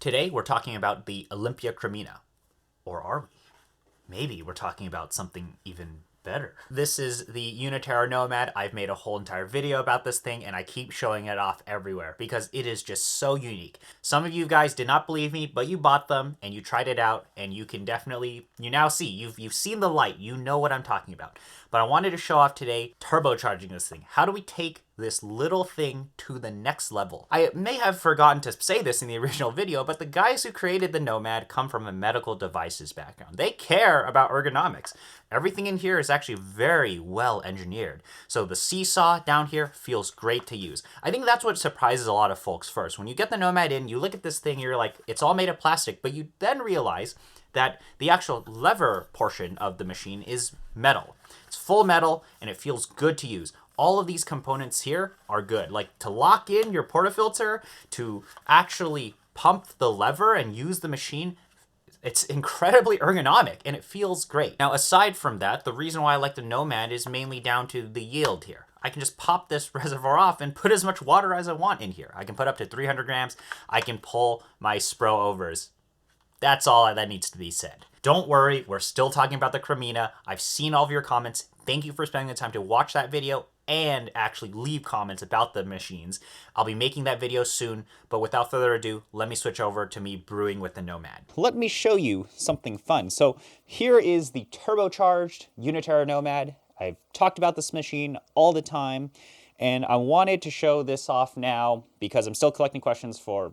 Today we're talking about the Olympia Cremina. Or are we? Maybe we're talking about something even better. This is the Uniterra Nomad. I've made a whole entire video about this thing and I keep showing it off everywhere because it is just so unique. Some of you guys did not believe me, but you bought them and you tried it out and you can definitely, you now see, you've seen the light, you know what I'm talking about. But I wanted to show off today turbocharging this thing. How do we take this little thing to the next level? I may have forgotten to say this in the original video, but the guys who created the Nomad come from a medical devices background. They care about ergonomics. Everything in here is actually very well engineered. So the seesaw down here feels great to use. I think that's what surprises a lot of folks first. When you get the Nomad in, you look at this thing, you're like, it's all made of plastic, but you then realize that the actual lever portion of the machine is metal. It's full metal and it feels good to use. All of these components here are good. Like to lock in your portafilter, to actually pump the lever and use the machine, it's incredibly ergonomic and it feels great. Now, aside from that, the reason why I like the Nomad is mainly down to the yield here. I can just pop this reservoir off and put as much water as I want in here. I can put up to 300 grams. I can pull my Spro overs. That's all that needs to be said. Don't worry, we're still talking about the Cremina. I've seen all of your comments. Thank you for spending the time to watch that video and actually leave comments about the machines. I'll be making that video soon, but without further ado, let me switch over to me brewing with the Nomad. Let me show you something fun. So here is the turbocharged Uniterra Nomad. I've talked about this machine all the time, and I wanted to show this off now because I'm still collecting questions for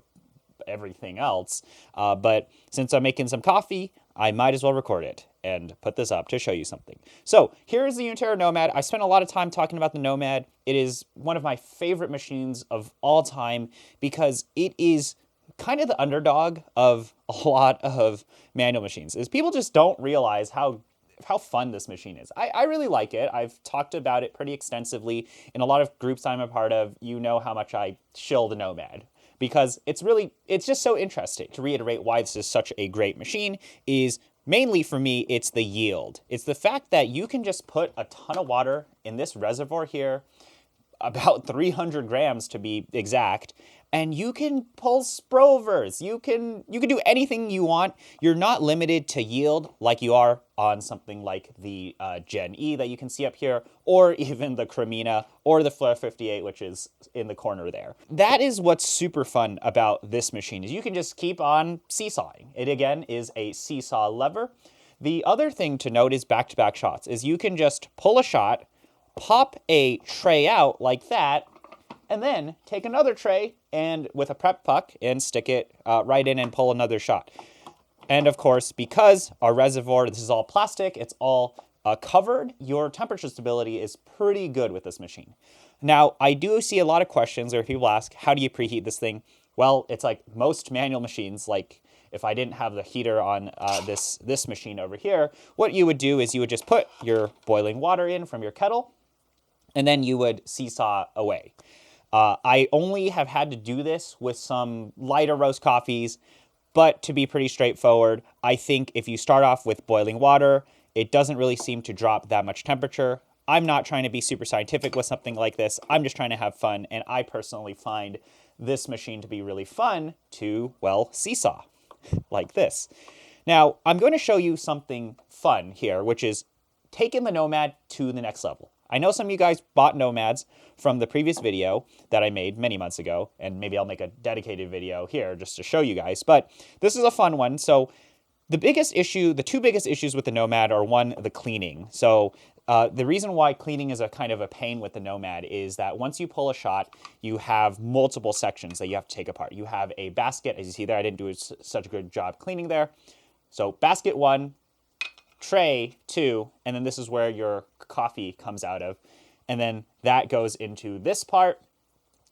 everything else. But since I'm making some coffee, I might as well record it and put this up to show you something. So here is the Uniterra Nomad. I spent a lot of time talking about the Nomad. It is one of my favorite machines of all time because it is kind of the underdog of a lot of manual machines. Is people just don't realize how fun this machine is. I really like it. I've talked about it pretty extensively in a lot of groups I'm a part of. You know how much I shill the Nomad, because it's just so interesting. To reiterate why this is such a great machine is mainly for me, it's the yield. It's the fact that you can just put a ton of water in this reservoir here, about 300 grams to be exact, and you can pull sprovers. You can do anything you want. You're not limited to yield like you are on something like the Gen E that you can see up here, or even the Cremina, or the Flair 58, which is in the corner there. That is what's super fun about this machine, is you can just keep on seesawing. It, again, is a seesaw lever. The other thing to note is back-to-back shots, is you can just pull a shot, pop a tray out like that, and then take another tray and with a prep puck and stick it right in and pull another shot. And of course, because our reservoir, this is all plastic, it's all covered, your temperature stability is pretty good with this machine. Now, I do see a lot of questions where people ask, how do you preheat this thing? Well, it's like most manual machines. Like if I didn't have the heater on this machine over here, what you would do is you would just put your boiling water in from your kettle, and then you would seesaw away. I only have had to do this with some lighter roast coffees, but to be pretty straightforward, I think if you start off with boiling water, it doesn't really seem to drop that much temperature. I'm not trying to be super scientific with something like this. I'm just trying to have fun, and I personally find this machine to be really fun to, well, seesaw like this. Now, I'm going to show you something fun here, which is taking the Nomad to the next level. I know some of you guys bought Nomads from the previous video that I made many months ago, and maybe I'll make a dedicated video here just to show you guys, but this is a fun one. So the two biggest issues with the Nomad are, one, the cleaning. So the reason why cleaning is a kind of a pain with the Nomad is that once you pull a shot, you have multiple sections that you have to take apart. You have a basket, as you see there. I didn't do such a good job cleaning there. So basket 1, tray 2, and then this is where your coffee comes out of. And then that goes into this part,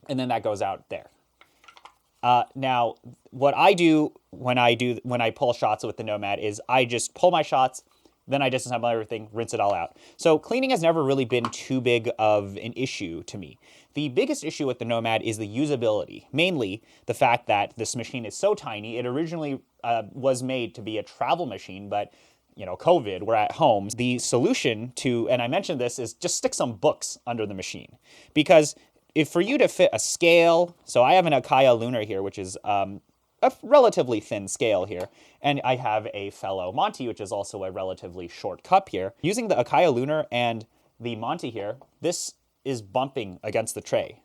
and then that goes out there. Now, what I do when I pull shots with the Nomad is I just pull my shots, then I disassemble everything, rinse it all out. So cleaning has never really been too big of an issue to me. The biggest issue with the Nomad is the usability, mainly the fact that this machine is so tiny. It originally was made to be a travel machine, but COVID, we're at home. The solution to, and I mentioned this, is just stick some books under the machine. Because if for you to fit a scale, so I have an Acaia Lunar here, which is a relatively thin scale here. And I have a fellow Monty, which is also a relatively short cup here. Using the Acaia Lunar and the Monty here, this is bumping against the tray.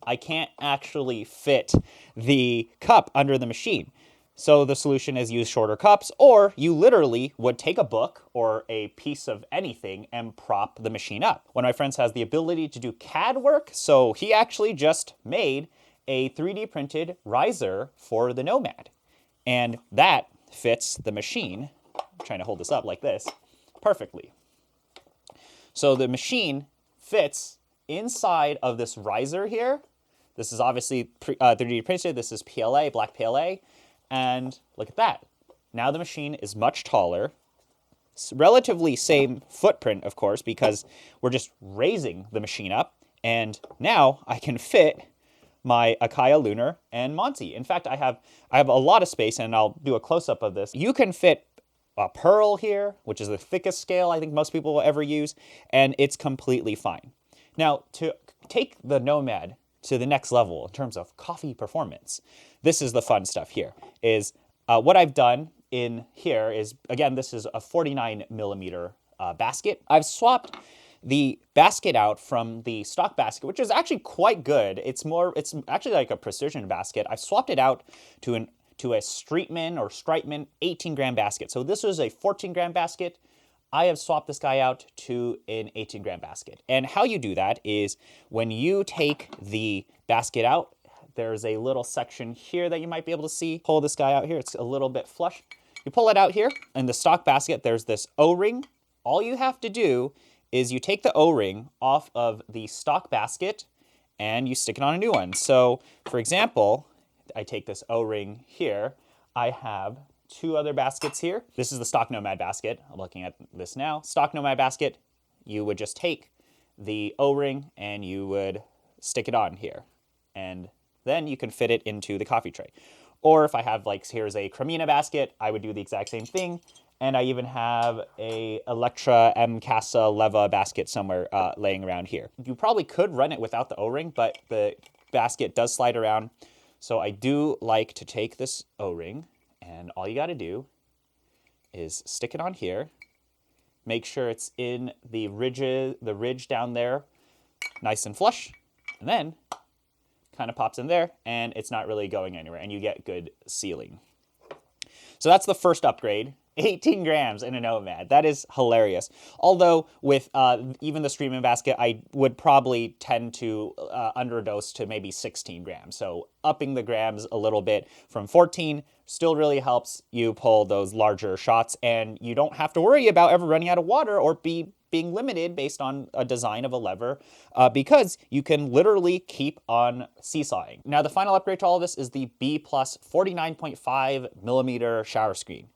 I can't actually fit the cup under the machine. So the solution is use shorter cups, or you literally would take a book or a piece of anything and prop the machine up. One of my friends has the ability to do CAD work, so he actually just made a 3D printed riser for the Nomad. And that fits the machine, I'm trying to hold this up like this, perfectly. So the machine fits inside of this riser here. This is obviously 3D printed, this is PLA, black PLA. And look at that. Now the machine is much taller. It's relatively same footprint, of course, because we're just raising the machine up. And now I can fit my Acaia Lunar and Monty. In fact, I have a lot of space, and I'll do a close-up of this. You can fit a Pearl here, which is the thickest scale I think most people will ever use, and it's completely fine. Now, to take the Nomad to the next level in terms of coffee performance, this is the fun stuff here, is what I've done in here is, again, this is a 49 millimeter basket. I've swapped the basket out from the stock basket, which is actually quite good. It's actually like a precision basket. I've swapped it out to a Strietman 18 gram basket. So this was a 14 gram basket. I have swapped this guy out to an 18 gram basket. And how you do that is when you take the basket out, there's a little section here that you might be able to see. Pull this guy out here. It's a little bit flush. You pull it out here. In the stock basket, there's this O-ring. All you have to do is you take the O-ring off of the stock basket and you stick it on a new one. So, for example, I take this O-ring here. I have two other baskets here. This is the stock Nomad basket. I'm looking at this now. Stock Nomad basket, you would just take the O-ring and you would stick it on here. And then you can fit it into the coffee tray. Or if I have, like, here's a Cremina basket, I would do the exact same thing. And I even have a Electra M Casa Leva basket somewhere laying around here. You probably could run it without the O-ring, but the basket does slide around. So I do like to take this O-ring, and all you got to do is stick it on here. Make sure it's in the ridge down there, nice and flush, and then kind of pops in there, and it's not really going anywhere, and you get good sealing. So that's the first upgrade. 18 grams in a Nomad. That is hilarious. Although with even the Strietman basket, I would probably tend to underdose to maybe 16 grams. So upping the grams a little bit from 14 still really helps you pull those larger shots, and you don't have to worry about ever running out of water or being limited based on a design of a lever because you can literally keep on seesawing. Now, the final upgrade to all of this is the BPLUS 49.5 millimeter shower screen.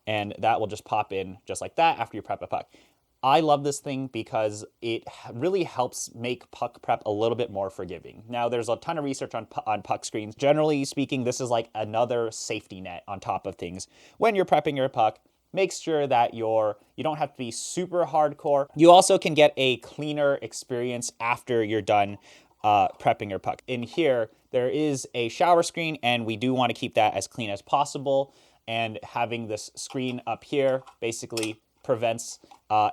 And that will just pop in just like that after you prep a puck. I love this thing because it really helps make puck prep a little bit more forgiving. Now, there's a ton of research on puck screens. Generally speaking, this is like another safety net on top of things. When you're prepping your puck, make sure that you don't have to be super hardcore. You also can get a cleaner experience after you're done prepping your puck. In here, there is a shower screen, and we do want to keep that as clean as possible. And having this screen up here basically prevents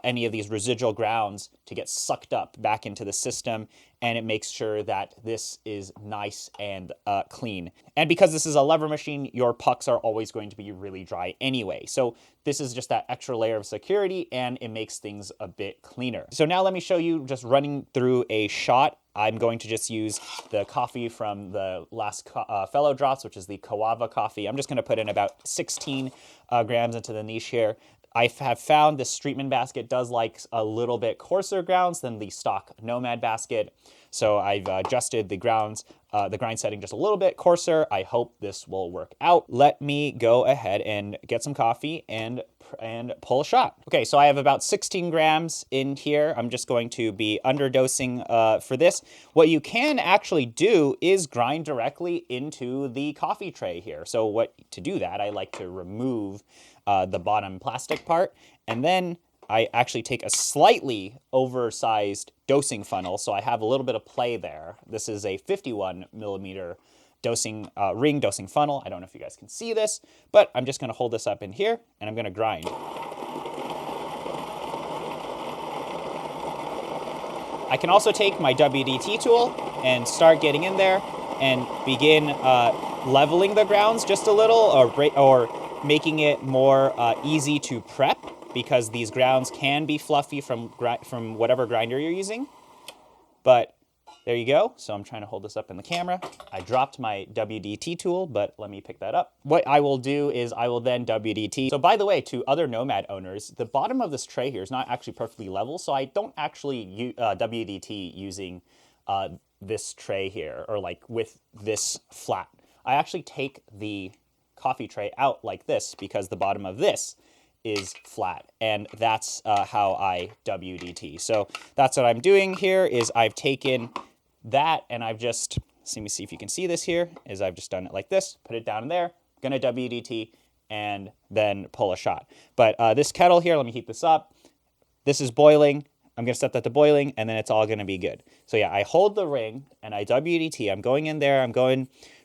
any of these residual grounds to get sucked up back into the system, and it makes sure that this is nice and clean. And because this is a lever machine, your pucks are always going to be really dry anyway. So this is just that extra layer of security, and it makes things a bit cleaner. So now let me show you just running through a shot. I'm going to just use the coffee from the last fellow drops, which is the Kawava coffee. I'm just going to put in about 16 grams into the niche here. I have found this Strietman basket does like a little bit coarser grounds than the stock Nomad basket. So I've adjusted the grind setting just a little bit coarser. I hope this will work out. Let me go ahead and get some coffee and pull a shot. Okay, so I have about 16 grams in here. I'm just going to be underdosing for this. What you can actually do is grind directly into the coffee tray here. So to do that, I like to remove the bottom plastic part, and then I actually take a slightly oversized dosing funnel, so I have a little bit of play there. This is a 51 millimeter dosing ring dosing funnel. I don't know if you guys can see this, but I'm just going to hold this up in here and I'm going to grind. I can also take my WDT tool and start getting in there and begin leveling the grounds just a little, or making it more easy to prep, because these grounds can be fluffy from whatever grinder you're using. But there you go. So I'm trying to hold this up in the camera. I dropped my WDT tool, but let me pick that up. What I will do is I will then WDT. So by the way, to other Nomad owners, the bottom of this tray here is not actually perfectly level, so I don't actually WDT using this tray here, or like with this flat. I actually take the coffee tray out like this because the bottom of this is flat, and that's how I WDT. So that's what I'm doing here, is I've taken that and I've just, let me see if you can see this here, is I've just done it like this, put it down in there, gonna WDT, and then pull a shot. But this kettle here, let me heat this up. This is boiling. I'm gonna set that to boiling, and then it's all gonna be good. So yeah, I hold the ring and I WDT. I'm going in there, I'm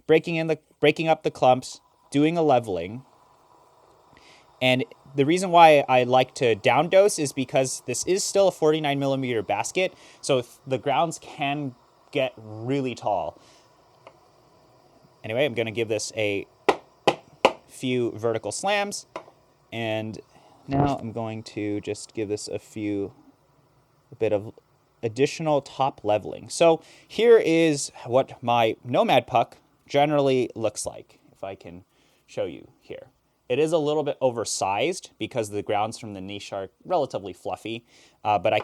breaking up the clumps, doing a leveling. And the reason why I like to down dose is because this is still a 49 millimeter basket, so the grounds can get really tall. Anyway, I'm going to give this a few vertical slams, and now I'm going to just give this a bit of additional top leveling. So here is what my Nomad puck generally looks like, if I can show you here. It is a little bit oversized because the grounds from the niche are relatively fluffy, but I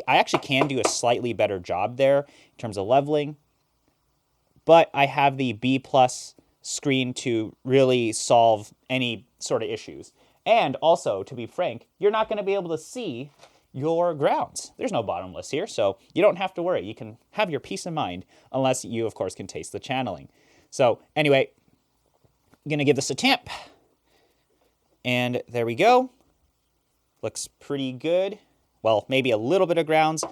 actually can do a slightly better job there in terms of leveling. But I have the BPLUS screen to really solve any sort of issues. And also, to be frank, you're not going to be able to see your grounds. There's no bottomless here, so you don't have to worry. You can have your peace of mind, unless you, of course, can taste the channeling. So anyway, I'm going to give this a tamp. And there we go. Looks pretty good. Well, maybe a little bit of grounds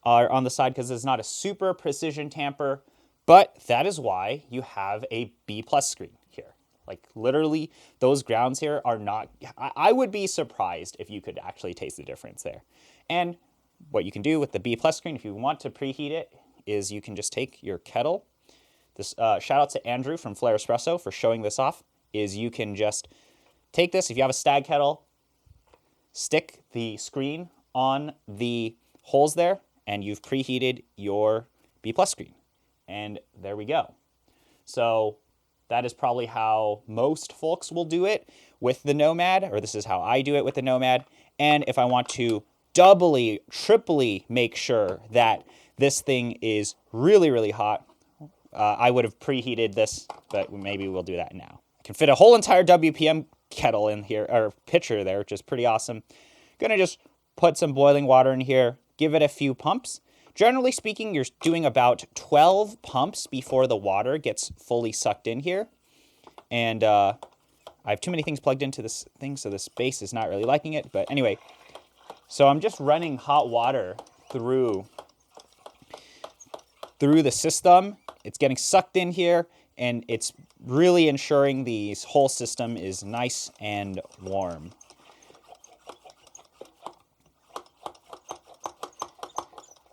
are on the side because it's not a super precision tamper, but that is why you have a BPLUS screen here. Like literally those grounds here are not, I would be surprised if you could actually taste the difference there. And what you can do with the BPLUS screen, if you want to preheat it, is you can just take your kettle. This shout out to Andrew from Flair Espresso for showing this off, is you can just take this, if you have a stag kettle, stick the screen on the holes there, and you've preheated your BPLUS screen. And there we go. So that is probably how most folks will do it with the Nomad, or this is how I do it with the Nomad. And if I want to doubly, triply make sure that this thing is really, really hot, I would have preheated this, but maybe we'll do that now. I can fit a whole entire WPM kettle in here, or pitcher there, which is pretty awesome. Gonna just put some boiling water in here, give it a few pumps. Generally speaking, you're doing about 12 pumps before the water gets fully sucked in here. And I have too many things plugged into this thing, so this base is not really liking it. But anyway, so I'm just running hot water through the system. It's getting sucked in here, and it's really ensuring the whole system is nice and warm.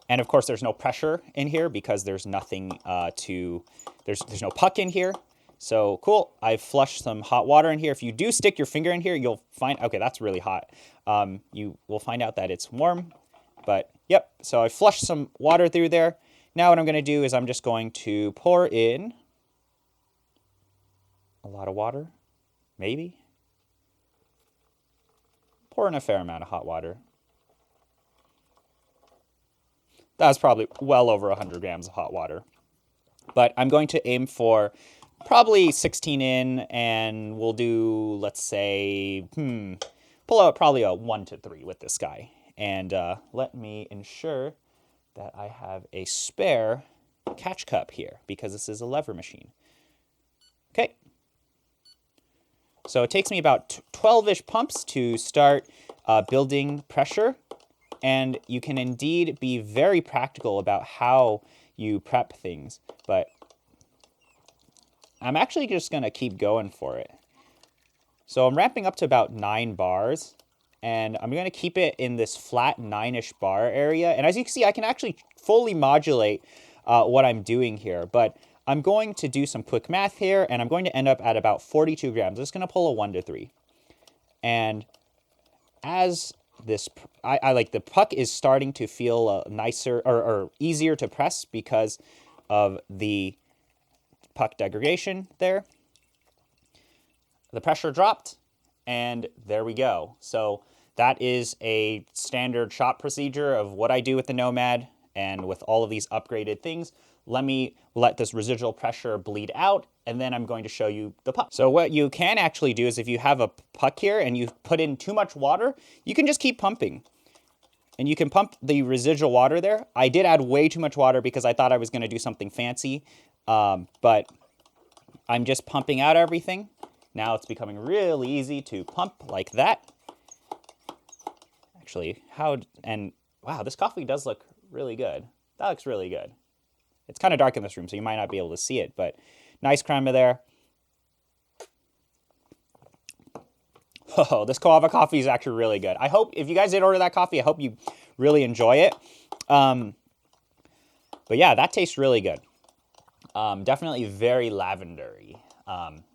And of course, there's no pressure in here because there's nothing there's no puck in here. So cool, I've flushed some hot water in here. If you do stick your finger in here, you'll find, okay, that's really hot. You will find out that it's warm, but yep. So I flushed some water through there. Now what I'm gonna do is I'm just going to pour in a lot of water, maybe. Pour in a fair amount of hot water. That's probably well over 100 grams of hot water. But I'm going to aim for probably 16 in, and we'll do, let's say, pull out probably a 1 to 3 with this guy. And let me ensure that I have a spare catch cup here, because this is a lever machine. Okay. So it takes me about 12-ish pumps to start building pressure. And you can indeed be very practical about how you prep things. But I'm actually just going to keep going for it. So I'm ramping up to about 9 bars, and I'm going to keep it in this flat 9-ish bar area. And as you can see, I can actually fully modulate what I'm doing here, but I'm going to do some quick math here, and I'm going to end up at about 42 grams. I'm just going to pull a 1 to 3. And as this, I like the puck is starting to feel nicer or easier to press because of the puck degradation there. The pressure dropped, and there we go. So that is a standard shot procedure of what I do with the Nomad and with all of these upgraded things. Let me let this residual pressure bleed out, and then I'm going to show you the puck. So what you can actually do is if you have a puck here and you put in too much water, you can just keep pumping. And you can pump the residual water there. I did add way too much water because I thought I was going to do something fancy, but I'm just pumping out everything. Now it's becoming really easy to pump like that. Actually, wow, this coffee does look really good. That looks really good. It's kind of dark in this room, so you might not be able to see it, but nice crema there. Oh, this guava coffee is actually really good. I hope, if you guys did order that coffee, I hope you really enjoy it. But yeah, that tastes really good. Definitely very lavendery.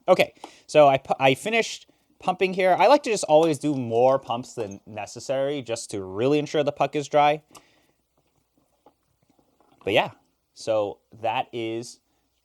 Okay, so I finished pumping here. I like to just always do more pumps than necessary just to really ensure the puck is dry. But yeah, so that is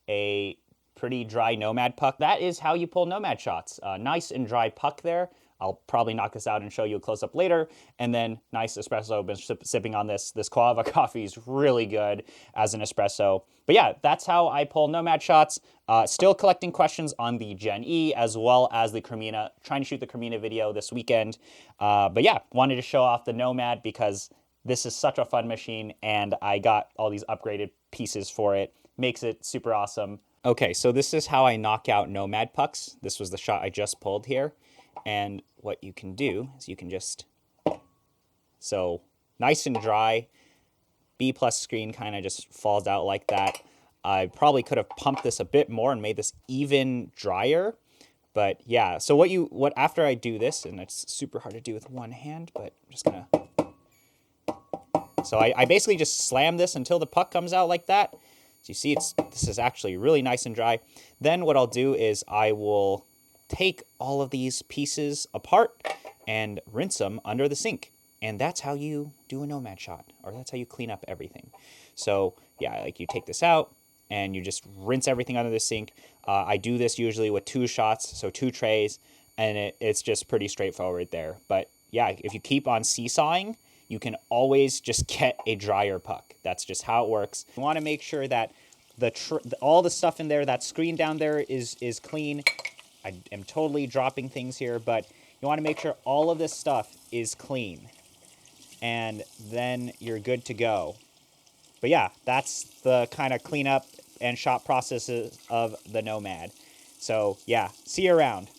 a pretty dry Nomad puck. That is how you pull Nomad shots. Nice and dry puck there. I'll probably knock this out and show you a close-up later. And then nice espresso. I've been sipping on this. This guava coffee is really good as an espresso. But yeah, that's how I pull Nomad shots. Still collecting questions on the Gen E as well as the Cremina. Trying to shoot the Cremina video this weekend. But yeah, wanted to show off the Nomad because this is such a fun machine and I got all these upgraded pieces for it. Makes it super awesome. Okay, so this is how I knock out Nomad pucks. This was the shot I just pulled here. And what you can do is you can just, so nice and dry, BPLUS screen kind of just falls out like that. I probably could have pumped this a bit more and made this even drier. But yeah, so after I do this, and it's super hard to do with one hand, but I'm just gonna, so I basically just slam this until the puck comes out like that. So you see this is actually really nice and dry. Then what I'll do is I will take all of these pieces apart and rinse them under the sink. And that's how you do a Nomad shot, or that's how you clean up everything. So yeah, like you take this out and you just rinse everything under the sink. I do this usually with 2 shots, so 2 trays, and it's just pretty straightforward there. But yeah, if you keep on seesawing, you can always just get a drier puck. That's just how it works. You want to make sure that all the stuff in there, that screen down there is clean. I am totally dropping things here, but you want to make sure all of this stuff is clean. And then you're good to go. But yeah, that's the kind of cleanup and shot processes of the Nomad. So yeah, see you around.